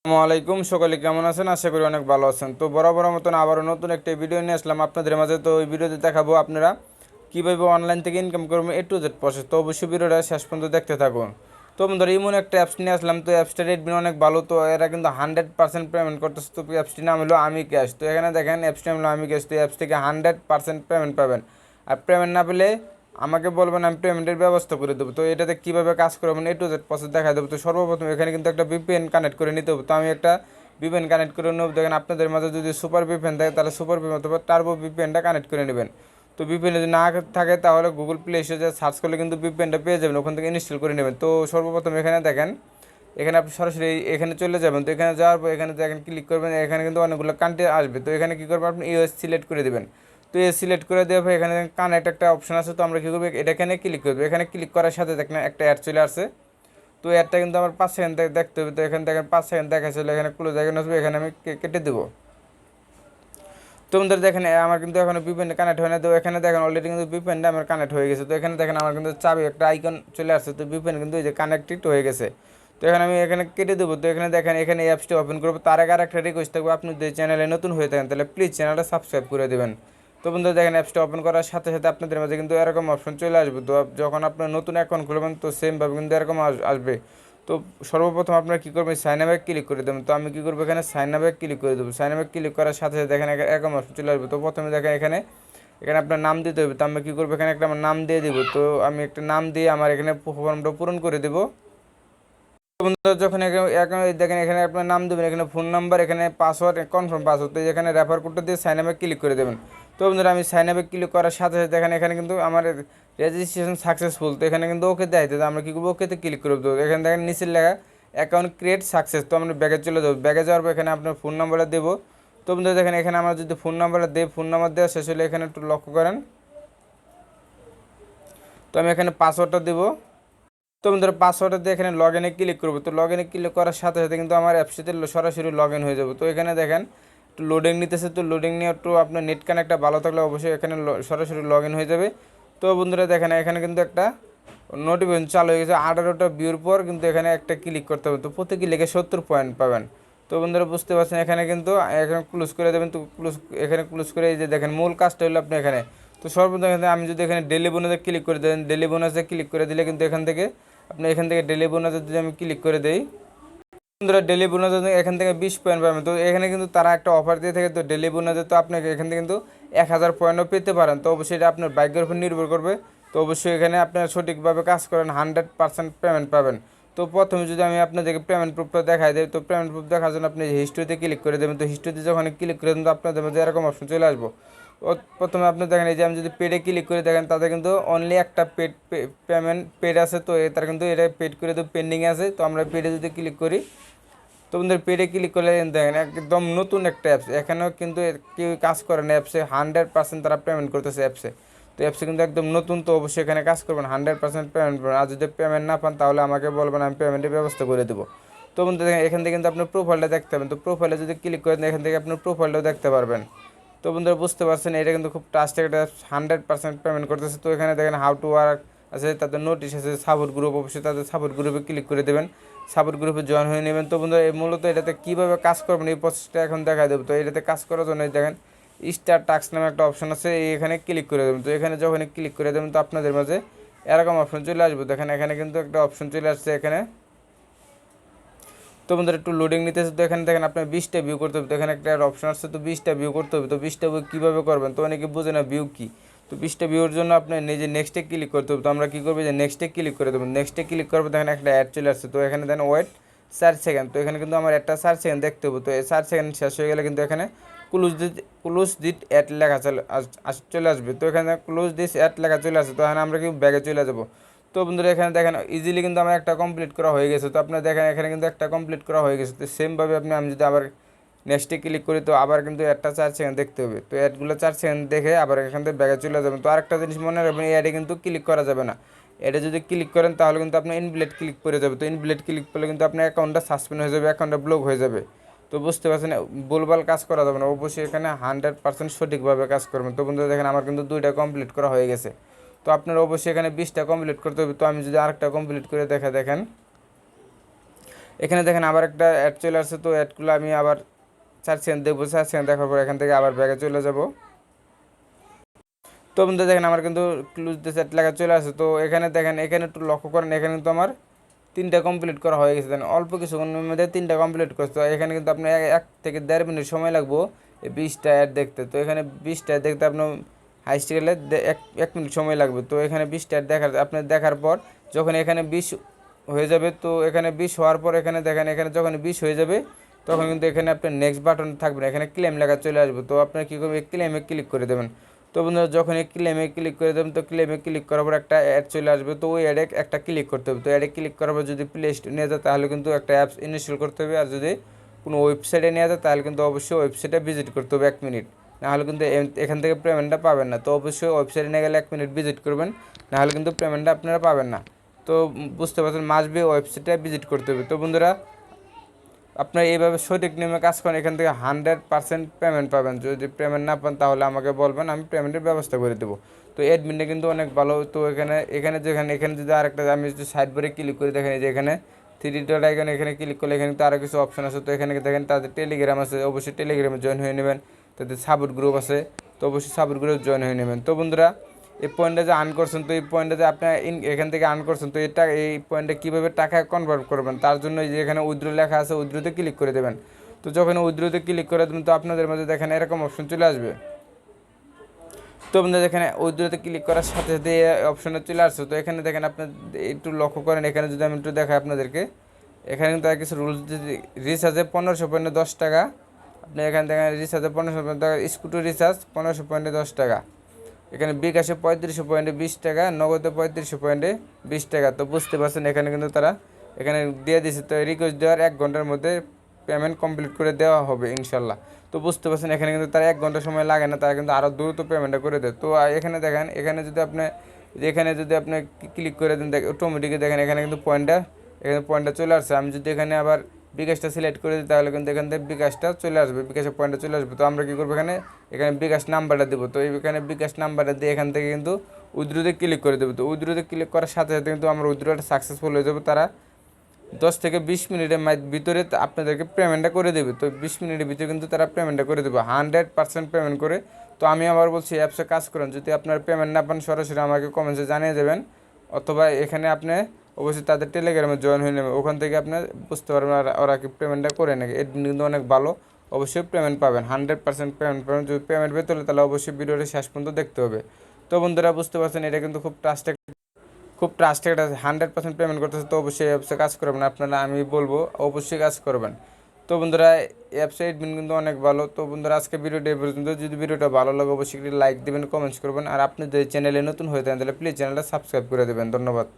আসসালামাইকুম, সকলে কেমন আছেন? আশা করি অনেক ভালো আছেন। তো বরাবর মতন আবারও নতুন একটা ভিডিও নিয়ে আসলাম আপনাদের মাঝে। তো এই ভিডিওতে দেখাবো আপনারা কীভাবে অনলাইন থেকে ইনকাম করবেন, A to Z প্রসেস। তো অবশ্যই ভিডিওটা শেষ পর্যন্ত দেখতে থাকুন। তো বন্ধুরা, এমন একটা অ্যাপস নিয়ে আসলাম। তো অ্যাপসটা রেটমি অনেক ভালো। তো এরা কিন্তু 100% পেমেন্ট করতেছে। তো অ্যাপসটির নাম হলো আমি ক্যাশ। তো এখানে দেখেন অ্যাপসটির নাম হলো আমি ক্যাশ। তো অ্যাপস থেকে 100% পেমেন্ট পাবেন। আর পেমেন্ট না পেলে আমাকে বলবেন, আমি পেমেন্টের ব্যবস্থা করে দেবো। তো এটাতে কীভাবে কাজ করবেন A to Z প্রসেস দেখা দেবো। তো সর্বপ্রথম এখানে কিন্তু একটা VPN কানেক্ট করে নিতে হবে। তো আমি একটা VPN কানেক্ট করে নেব। দেখেন আপনাদের মাঝে যদি সুপার VPN থাকে তাহলে সুপার VPN অথবা টার্বো VPNটা কানেক্ট করে নেবেন। তো VPN যদি না থাকে তাহলে গুগল প্লে স্টোরে সার্চ করলে কিন্তু VPNটা পেয়ে যাবেন, ওখান থেকে ইনস্টল করে নেবেন। তো সর্বপ্রথম এখানে দেখেন, এখানে আপনি সরাসরি এখানে চলে যাবেন। তো এখানে যাওয়ার পর এখানে দেখেন ক্লিক করবেন, এখানে কিন্তু অনেকগুলো কান্ট্রি আসবে। তো এখানে কী করবেন, আপনি ইউএস সিলেক্ট করে দেবেন। তো এ সিলেক্ট করে দেওয়ার পর এখানে কানেক্ট একটা অপশন আছে। তো আমরা কী করবো, এটা এখানে ক্লিক করবো। এখানে ক্লিক করার সাথে দেখেন একটা অ্যাড চলে আসছে। তো অ্যাডটা কিন্তু আমার 5 সেকেন্ড দেখতে হবে। তো এখানে দেখেন 5 সেকেন্ড দেখা চলে, এখানে ক্লোজ আইকন আসবে, এখানে আমি কেটে দেবো। তো বন্ধুরা দেখেন আমার কিন্তু এখনো VPN কানেক্ট হয় না। তো এখানে দেখেন অলরেডি কিন্তু VPNটা আমার কানেক্ট হয়ে গেছে। তো এখানে দেখেন আমার কিন্তু চাবি একটা আইকন চলে আসছে। তো VPN কিন্তু এই যে কানেক্টেড হয়ে গেছে। তো এখানে আমি এখানে কেটে দেবো। তো এখানে দেখেন এখানে এই অ্যাপসটি ওপেন করবো। তার আগে আর একটা রিকোয়েস্ট থাকবে, আপনি যদি চ্যানেলে নতুন হয়ে থাকেন তাহলে প্লিজ চ্যানেলটা সাবস্ক্রাইব করে দেবেন। তো বন্ধুরা দেখেন অ্যাপসটা ওপেন করার সাথে সাথে আপনাদের মাঝে কিন্তু এরকম অপশন চলে আসবে। তো যখন আপনার নতুন অ্যাকাউন্ট খুলবেন তো সেমভাবে কিন্তু এরকম আসবে। তো সর্বপ্রথম আপনারা কী করবেন, সাইন আপে ক্লিক করে দেবেন। তো আমি কী করবো, এখানে সাইন আপে ক্লিক করে দেবো। সাইন আপে ক্লিক করার সাথে সাথে দেখেন এরকম অপশন চলে আসবে। তো প্রথমে দেখেন এখানে এখানে আপনার নাম দিতে হবে। তো আমি কী করবো, এখানে একটা আমার নাম দিয়ে দেবো। তো আমি একটা নাম দিয়ে আমার এখানে ফর্মটা পূরণ করে দেবো। বন্ধুরা যখন দেখেন এখানে আপনার নাম দেবেন, এখানে ফোন নাম্বার, এখানে পাসওয়ার্ড, কনফার্ম পাসওয়ার্ড। তো এখানে রেফার কোডটা দিয়ে সাইন আপে ক্লিক করে দেবেন। তো বন্ধুরা আমি সাইন আপে ক্লিক করার সাথে সাথে দেখেন এখানে কিন্তু আমার রেজিস্ট্রেশন সাকসেসফুল। তো এখানে কিন্তু ওকে দেয়। তো আমরা কী করবো, ওকেতে ক্লিক করবো। তো এখানে দেখেন নিচের লেখা অ্যাকাউন্ট ক্রিয়েট সাকসেস। তো আমরা ব্যাগে চলে যাবো। ব্যাগে যাওয়ার পর এখানে আপনার ফোন নাম্বারটা দেবো। তো বন্ধুরা দেখেন এখানে আমরা যদি ফোন নাম্বারটা দিই, ফোন নাম্বার দেওয়া শেষ হলে এখানে একটু লক্ষ্য করেন। তো আমি এখানে পাসওয়ার্ডটা দেবো। তো বন্ধুরা পাসওয়ার্ডটা দিয়ে এখানে লগ ইনে ক্লিক করবো। তো লগ ইনে ক্লিক করার সাথে সাথে কিন্তু আমার অ্যাপসটিতে সরাসরি লগ ইন হয়ে যাবে। তো এখানে দেখেন একটু লোডিং নিতেছে। তো লোডিং নিয়ে একটু আপনার নেট কানেক্টটা ভালো থাকলে অবশ্যই এখানে সরাসরি লগ ইন হয়ে যাবে। তো বন্ধুরা দেখেন এখানে কিন্তু একটা নোটিফিকেশন চালু হয়ে গেছে। 18টা ভিউর পর কিন্তু এখানে একটা ক্লিক করতে হবে। তো প্রতি ক্লিকে 70 পয়েন্ট পাবেন। তো বন্ধুরা বুঝতে পারছেন, এখানে কিন্তু এখানে ক্লোজ করে দেবেন। তো এখানে ক্লোজ করে এই যে দেখেন মূল কাজটা হলো আপনি এখানে। তো সর্বপ্রথম আমি যদি এখানে ডেলি বোনাসে ক্লিক করে দেন, ডেলি বোনাসে ক্লিক করে দিলে কিন্তু এখান থেকে আপনি এখান থেকে ডেলি বোনাসে যদি আমি ক্লিক করে দেই, বন্ধুরা ডেলি বোনাসে এখান থেকে 20 পয়েন্ট পাবেন। তো এখানে কিন্তু তারা একটা অফার দিয়ে থাকে। তো ডেলি বোনাসে তো আপনাকে এখান থেকে কিন্তু 1000 পয়েন্টও পেতে পারেন। তো অবশ্যই এটা আপনার ভাগ্যের উপর নির্ভর করবে। তো অবশ্যই এখানে আপনার সঠিকভাবে কাজ করেন 100% পেমেন্ট পাবেন। তো প্রথমে যদি আমি আপনাদেরকে পেমেন্ট প্রুফটা দেখাই দিই, তো পেমেন্ট প্রুফ দেখার জন্য আপনি হিস্ট্রিতে ক্লিক করে দেবেন। তো হিস্ট্রিতে যখন ক্লিক করে দেবেন তো আপনাদের মধ্যে এরকম অপশন চলে আসবো। প্রথমে আপনি দেখেন এই যে আমি যদি পেডে ক্লিক করে দেখেন, তাদের কিন্তু অনলি একটা পেমেন্ট পেড আছে। তো তার কিন্তু এটা পেড করে তো পেন্ডিং আছে। তো আমরা পেডে যদি ক্লিক করি, তো বন্ধুরা পেডে ক্লিক করলে দেখেন একদম নতুন একটা অ্যাপস। এখানেও কিন্তু কেউ কাজ করে না অ্যাপসে, 100% তারা পেমেন্ট করতেছে অ্যাপসে। তো অ্যাপসে কিন্তু একদম নতুন। তো অবশ্যই এখানে কাজ করবেন, 100% পেমেন্ট পাবেন। আর যদি পেমেন্ট না পান তাহলে আমাকে বলবেন, আমি পেমেন্টের ব্যবস্থা করে দেবো। তো বন্ধু দেখেন এখান থেকে কিন্তু আপনার প্রোফাইলটা দেখতে পাবেন। তো প্রোফাইলে যদি ক্লিক করেন এখান থেকে আপনার প্রোফাইলটাও দেখতে পারবেন। তো বন্ধুরা বুঝতে পারছেন এটা কিন্তু খুব ট্রাস্টেড একটা 100% পেমেন্ট করতেছে। তো এখানে দেখেন হাউ টু ওয়ার্ক আছে, তাদের নোটিশ আছে, সাপোর্ট গ্রুপ, অবশ্যই তাদের সাপোর্ট গ্রুপে ক্লিক করে দেবেন, সাপোর্ট গ্রুপে জয়েন হয়ে নেবেন। তো বন্ধুরা মূলত এটাতে কীভাবে কাজ করবেন এই প্রসেসটা এখন দেখা দেবো। তো এটাতে কাজ করার জন্য দেখেন স্টার টাস্ক নামে একটা অপশন আছে, এখানে ক্লিক করে দেবেন। তো এখানে যখন ক্লিক করে দেবেন তো আপনাদের মাঝে এরকম অপশন চলে আসবে। দেখেন এখানে কিন্তু একটা অপশন চলে আসছে এখানে। তো বন্ধুরা একটু লোডিং নিতেছে। তো এখানে দেখেন আপনার 20টা ভিউ করতে হবে। তো এখানে একটা অপশন আসছে, তো 20টা ভিউ করতে হবে। তো 20টা ভিউ কীভাবে করবেন, তো অনেকে বুঝে না ভিউ কী। তো 20টা ভিউর জন্য আপনার নিজে নেক্সটে ক্লিক করতে হবে। তো আমরা কী করবো, যে নেক্সটে ক্লিক করে দেবো। নেক্সটে ক্লিক করবো, দেখেন একটা অ্যাড চলে আসছে। তো এখানে দেখেন ওয়েট 4 সেকেন্ড। তো এখানে কিন্তু আমার একটা 4 সেকেন্ড দেখতে হবে। তো এই 4 সেকেন্ড শেষ হয়ে গেলে কিন্তু এখানে ক্লোজ দিট অ্যাড লেখা চলে আসবে। তো এখানে ক্লোজ দিস অ্যাড লেখা চলে আসবে। তো এখানে আমরা কি ব্যাগে চলে যাবো। তো বন্ধুরা এখানে দেখেন ইজিলি কিন্তু আমার একটা কমপ্লিট করা হয়ে গেছে। তো আপনার দেখেন এখানে কিন্তু একটা কমপ্লিট করা হয়ে গেছে। তো সেমভাবে আমি যদি আবার নেক্সটে ক্লিক করি তো আবার কিন্তু একটা 4 সেকেন্ড দেখতে হবে। তো অ্যাডগুলো 4 সেকেন্ড দেখে আবার এখান থেকে ব্যাগে চলে যাবেন। তো আরেকটা জিনিস মনে রাখবেন, এই অ্যাডে কিন্তু ক্লিক করা যাবে না। এটা যদি ক্লিক করেন তাহলে কিন্তু আপনার ইনভ্যালিড ক্লিক করে যাবে। তো ইনভ্যালিড ক্লিক করলে কিন্তু আপনার অ্যাকাউন্টটা সাসপেন্ড হয়ে যাবে, অ্যাকাউন্টটা ব্লক হয়ে যাবে। তো বুঝতে পারছেন, ভুলভাল কাজ করা যাবে না। অবশ্যই এখানে 100% সঠিকভাবে কাজ করবেন। তো বন্ধুরা দেখেন আমার কিন্তু 2টা কমপ্লিট করা হয়ে গেছে। তো আপনারা অবশ্যই এখানে 20টা কমপ্লিট করতে হবে। তো আমি যদি আরেকটা কমপ্লিট করে দেখেন এখানে দেখেন আবার একটা অ্যাড চলে আসছে, তো অ্যাডগুলো আমি আবার 4 সেকেন্ড দেখবো, 4 সেকেন্ড দেখার পর এখান থেকে আবার ব্যাগে চলে যাব। তো বন্ধু দেখেন আমার কিন্তু ক্লুজ দ্য চ্যাট লেখা চলে আসে। তো এখানে দেখেন, এখানে একটু লক্ষ্য করেন, এখানে কিন্তু আমার 3টা কমপ্লিট করা হয়ে গেছে। দেন অল্প কিছুক্ষণের মধ্যে 3টা কমপ্লিট করছে। তো এখানে কিন্তু আপনার 1 থেকে 1.5 মিনিট সময় লাগবো এই 20টা অ্যাড দেখতে। তো এখানে 20টা অ্যাড দেখতে আপনার হাইস্ট গেলে 1 মিনিট সময় লাগবে। তো এখানে 20টা অ্যাড আপনার দেখার পর যখন এখানে 20 হয়ে যাবে, তো এখানে 20 হওয়ার পর এখানে দেখেন, এখানে যখন 20 হয়ে যাবে তখন কিন্তু এখানে আপনার নেক্সট বাটন থাকবে না, এখানে ক্লেম লেখা চলে আসবে। তো আপনার কী করবে, ক্লেমে ক্লিক করে দেবেন। তো বন্ধুরা যখন এই ক্লেমে ক্লিক করে দেবেন, তো ক্লেমে ক্লিক করার পর একটা অ্যাড চলে আসবে। তো ওই অ্যাডে একটা ক্লিক করতে হবে। তো অ্যাডে ক্লিক করার পর যদি প্লে স্টোরে নিয়ে যায় তাহলে কিন্তু একটা অ্যাপস ইনস্টল করতে হবে, আর যদি কোনো ওয়েবসাইটে নিয়ে যায় তাহলে কিন্তু অবশ্যই ওয়েবসাইটে ভিজিট করতে হবে 1 মিনিট, নাহলে কিন্তু এখান থেকে পেমেন্টটা পাবেন না। তো অবশ্যই ওয়েবসাইটে নিয়ে গেলে 1 মিনিট ভিজিট করবেন, নাহলে কিন্তু পেমেন্টটা আপনারা পাবেন না। তো বুঝতে পারছেন, মাস্ট বি ওয়েবসাইটে ভিজিট করতে হবে। তো বন্ধুরা আপনার এইভাবে সঠিক নিয়মে কাজ করেন, এখান থেকে 100% পেমেন্ট পাবেন। যদি পেমেন্ট না পান তাহলে আমাকে বলবেন, আমি পেমেন্টের ব্যবস্থা করে দেবো। তো অ্যাডমিনটা কিন্তু অনেক ভালো। তো এখানে এখানে যেখানে এখানে যদি আরেকটা আমি যদি সাইড বারে ক্লিক করে দেখেন, যে এখানে 3 ডট আইকন এখানে ক্লিক করলে এখানে কিন্তু আরও কিছু অপশন আছে। তো এখানে দেখেন তাদের টেলিগ্রাম আছে, অবশ্যই টেলিগ্রামে জয়েন হয়ে নেবেন। তাদের সাপোর্ট গ্রুপ আছে, তো অবশ্যই সাপোর্ট গ্রুপে জয়েন হয়ে নেবেন। তো বন্ধুরা এই পয়েন্টটা যে আর্ন করছেন, তো এই পয়েন্টটা যে আপনি এখান থেকে আর্ন করছেন, তো এটা এই পয়েন্টটা কীভাবে টাকায় কনভার্ট করবেন তার জন্য এই যে এখানে উইথড্র লেখা আছে, উইথড্রতে ক্লিক করে দেবেন। তো যখন উইথড্রতে ক্লিক করে দেবেন তো আপনাদের মধ্যে দেখেন এরকম অপশন চলে আসবে। তো আপনাদের এখানে উইথড্রতে ক্লিক করার সাথে সাথে অপশনে চলে আসছে। তো এখানে দেখেন আপনার একটু লক্ষ্য করেন, এখানে যদি আমি একটু দেখাই আপনাদেরকে, এখানে কিন্তু আর কিছু রুলস, রিচার্জে 1500 পয়েন্টে 10 টাকা। আপনি এখানে দেখেন রিচার্জে 1500 পয়েন্ট টাকা, স্কুটার রিচার্জ 1500 পয়েন্টে 10 টাকা। এখানে বিকাশে 3500 পয়েন্টে 20 টাকা, নগদে 3500 পয়েন্টে 20 টাকা। তো বুঝতে পারছেন এখানে কিন্তু তারা এখানে দিয়ে দিচ্ছে। তো রিকোয়েস্ট দেওয়ার 1 ঘন্টার মধ্যে পেমেন্ট কমপ্লিট করে দেওয়া হবে ইনশাল্লাহ। তো বুঝতে পারছেন এখানে কিন্তু তারা 1 ঘন্টা সময় লাগে না, তারা কিন্তু আরও দ্রুত পেমেন্টটা করে দেয়। তো এখানে দেখেন, এখানে যদি আপনি ক্লিক করে দেন, অটোমেটিকলি দেখেন এখানে কিন্তু পয়েন্টটা চলে আসছে। আমি যদি এখানে আবার বিকাশটা সিলেক্ট করে দিই তাহলে কিন্তু এখান থেকে বিকাশটা চলে আসবে, বিকাশের পয়েন্টটা চলে আসবে। তো আমরা কী করবো, এখানে এখানে বিকাশ নাম্বারটা দেবো। তো এখানে বিকাশ নাম্বারটা দিয়ে এখান থেকে কিন্তু উইথড্রতে ক্লিক করে দেবো। তো উইথড্রতে ক্লিক করার সাথে সাথে কিন্তু আমার উইথড্রটা সাকসেসফুল হয়ে যাবে। তারা 10 থেকে 20 মিনিটের ভিতরে আপনাদেরকে পেমেন্টটা করে দেবে। তো 20 মিনিটের ভিতরে কিন্তু তারা পেমেন্টটা করে দেবে, 100% পেমেন্ট করে। তো আমি আবার বলছি অ্যাপসে কাজ করেন, যদি আপনার পেমেন্ট না পান সরাসরি আমাকে কমেন্টসে জানিয়ে দেবেন, অথবা এখানে আপনি অবশ্যই তাদের টেলিগ্রামে জয়েন হয়ে নেবেন। ওখান থেকে আপনি বুঝতে পারবেন ওরা কি পেমেন্টটা করে নাকি। এটা কিন্তু অনেক ভালো, অবশ্যই পেমেন্ট পাবেন, 100% পেমেন্ট পাবেন। যদি পেমেন্ট পেতে হলে তাহলে অবশ্যই ভিডিওটা শেষ পর্যন্ত দেখতে হবে। তো বন্ধুরা বুঝতে পারছেন এটা কিন্তু খুব ট্রাস্টেড 100% পেমেন্ট করতেছে। তো অবশ্যই অ্যাপসে কাজ করবেন আপনারা, আমি বলবো অবশ্যই কাজ করবেন। তো বন্ধুরা অ্যাপসে এডমিন কিন্তু অনেক ভালো। তো বন্ধুরা আজকে ভিডিওটা এই পর্যন্ত। যদি ভিডিওটা ভালো লাগে অবশ্যই লাইক দেবেন, কমেন্টস করবেন, আর আপনি যদি চ্যানেলে নতুন হয়ে থাকেন তাহলে প্লিজ চ্যানেলটা সাবস্ক্রাইব করে দেবেন। ধন্যবাদ।